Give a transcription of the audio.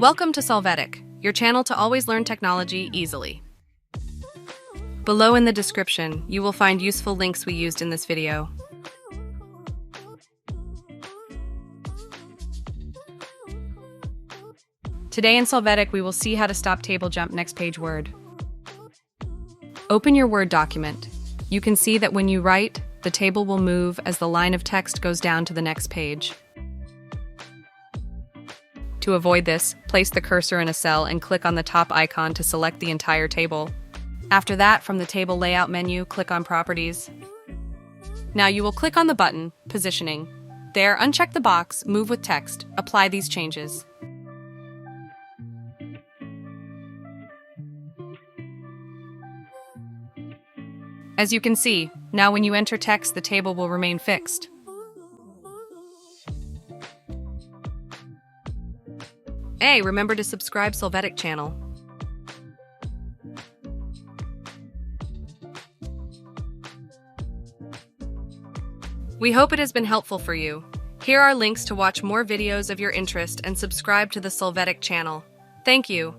Welcome to Solvetic, your channel to always learn technology easily. Below in the description, you will find useful links we used in this video. Today in Solvetic, we will see how to stop table jump next page word. Open your Word document. You can see that when you write, the table will move as the line of text goes down to the next page. To avoid this, place the cursor in a cell and click on the top icon to select the entire table. After that, from the Table Layout menu, click on Properties. Now you will click on the button, Positioning. There, uncheck the box, Move with Text. Apply these changes. As you can see, now when you enter text, the table will remain fixed. Hey, remember to subscribe Solvetic channel. We hope it has been helpful for you. Here are links to watch more videos of your interest and subscribe to the Solvetic channel. Thank you.